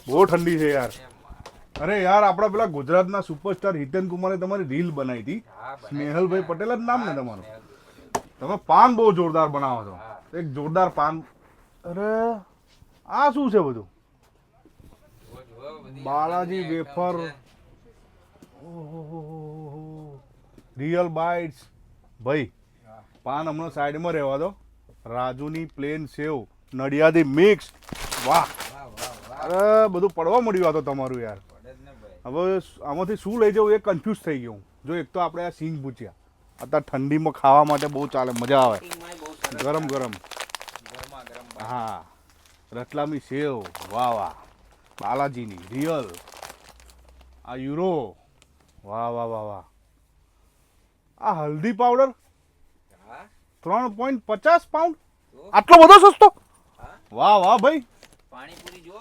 બહુ ઠંડી છે યાર. અરે યાર આપણા પેલા ગુજરાતના સુપરસ્ટાર હિતેન કુમારે તમારી રીલ બનાવી હતી. સ્નેહલભાઈ પટેલ જ નામ ને તમારું? તમે પાન બહુ જોરદાર બનાવો છો. એક જોરદાર પાન. અરે આ શું છે બધું? Balaji wafer, real bytes. ભાઈ પાન હમણાં સાઈડમાં રહેવા દો. રાજુની પ્લેન સેવ, નડિયાદી મિક્સ. વાહ, અરે બધું પડવા મળ્યું આ તો તમારું યાર. હવે આમાંથી શું લઈ જવું એ કન્ફ્યુઝ થઈ ગયું. જો એક તો આપણે આ સિંગ ભૂચ્યા અત્યારે ઠંડીમાં ખાવા માટે બહુ ચાલે, મજા આવે, ગરમ ગરમ. હા, રતલામી સેવ, વાહ વાહ. બાલાજીની રિયલ, આ યુરો, વાહ વાહ વાહ વાહ. આ હલ્દી પાવડર 3.50 પાઉન્ડ, આટલો બધો સસ્તો? વાહ વાહ ભાઈ. પાણીપુરી જો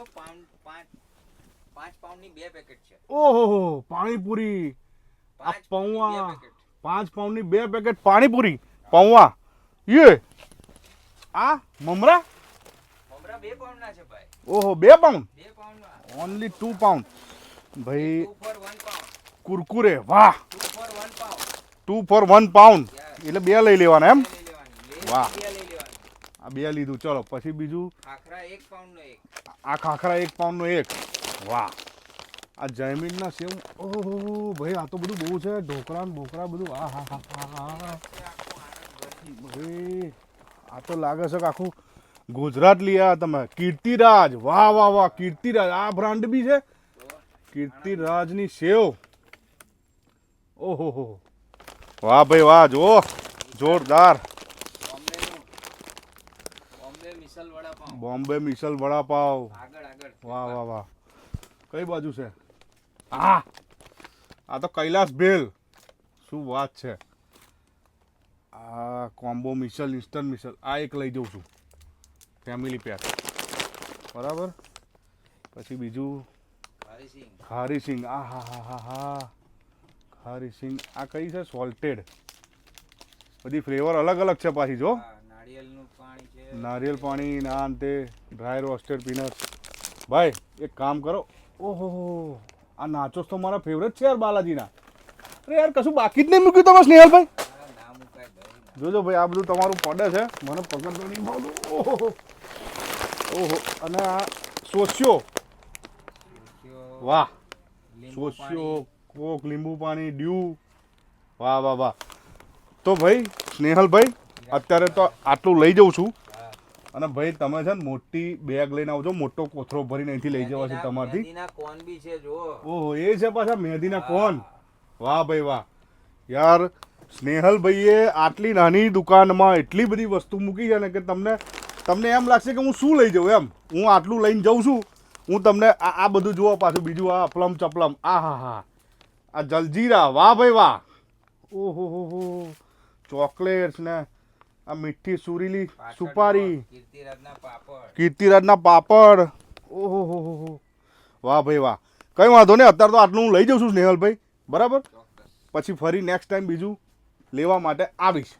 5 પાઉન્ડની 2 પેકેટ છે. ઓહો, પાણીપુરી આ પૌવા, 5 પાઉન્ડની 2 પેકેટ પાણીપુરી પૌવા. ये આ મમરા 2 પાઉન્ડના છે ભાઈ. ઓહો, 2 પાઉન્ડ? 2 પાઉન્ડના ઓનલી 2 પાઉન્ડ ભાઈ. 2 for 1 પાઉન્ડ કુરકુરે, વાહ. 2 for 1 પાઉન્ડ 2 for 1 પાઉન્ડ એટલે 2 લઈ લેવાના એમ? વાહ, 2 લઈ લેવાના. આ 2 લીધું. ચલો પછી બીજું. ખાખરા 1 પાઉન્ડનો 1. આ ખાખરા 1 પાઉન્ડનો 1. વાહ. આ જયમીનના સેવ. ઓહો ભાઈ, આ તો બધું બહુ છે. ઢોકળા ને બોકરા બધું. આ હા હા હા ભાઈ, આ તો લાગે છે કે આખું ગુજરાત લઈ આવ્યા તમે. કીર્તિરાજ, વાહ વાહ વાહ. કીર્તિરાજ આ બ્રાન્ડ બી છે. કીર્તિરાજની સેવ. ઓહો હો, વાહ ભાઈ વાહ. જો જોરદાર. બોમ્બે મિસલ વડાપાવ. વાહ વાહ વાહ. કઈ બાજુ છે? હા, આ તો કૈલાસ ભેલ. શું વાત છે. આ કોમ્બો મિસલ, ઇન્સ્ટન્ટ મિસલ, આ એક લઈ જઉં છું, ફેમિલી પેક. બરાબર. પછી બીજું ખારી સિંગ. આ હા હા હા હા, ખારી સિંગ. આ કઈ છે? સોલ્ટેડ. બધી ફ્લેવર અલગ અલગ છે પાછી. જો નારિયેળનું પાણી છે, નારિયેલ પાણી, નાન તે ડ્રાય રોસ્ટેડ પીનટ. ભાઈ એક કામ કરો. ઓહો, આ નાચોસ તો મારા ફેવરેટ છે યાર બાલાજીના. અરે યાર કશું બાકી જ નહીં મૂક્યું તમે સ્નેહલભાઈ. જોજો ભાઈ, આ બધું તમારું પડે છે, મને પકડતો નહીં ભાવતું. ઓહો ઓહો. અને આ સોસ્યો, વાહ. સોસ્યો, કોક, લીંબુ પાણી, ડ્યુ. વાહ વાહ વાહ. તો ભાઈ સ્નેહલભાઈ, અત્યારે તો આટલું લઈ જઉં છું. અને ભાઈ તમે છે ને મોટી બેગ લઈને આવજો, મોટો કોથળો ભરીને અહીંથી લઈ જવા છે તમારથી. મહેંદીના કોન બી છે જો. ઓહો, એ છે પાછા મહેંદીના કોન. વાહ ભાઈ વાહ. યાર સ્નેહલભાઈએ આટલી નાની દુકાનમાં એટલી બધી વસ્તુ મૂકી છે ને કે તમને એમ લાગશે કે હું શું લઈ જાઉં એમ. હું આટલું લઈને જાઉં છું. હું તમને આ બધું જુઓ પાછું બીજું. આ અપલમ ચપલમ, આ હા હા. આ જલજીરા, વાહ ભાઈ વાહ. ઓહો હો હો. ચોકલેટ્સ ને આ મીઠી સુરીલી સુપારી, કીર્તિરાજના પાપડ. ઓહો હો હો. વાહ ભાઈ વાહ. કંઈ વાંધો નહીં, અત્યારે તો આટલું હું લઈ જાઉં છું સ્નેહલભાઈ. બરાબર. પછી ફરી નેક્સ્ટ ટાઈમ બીજું લેવા માટે આવીશ.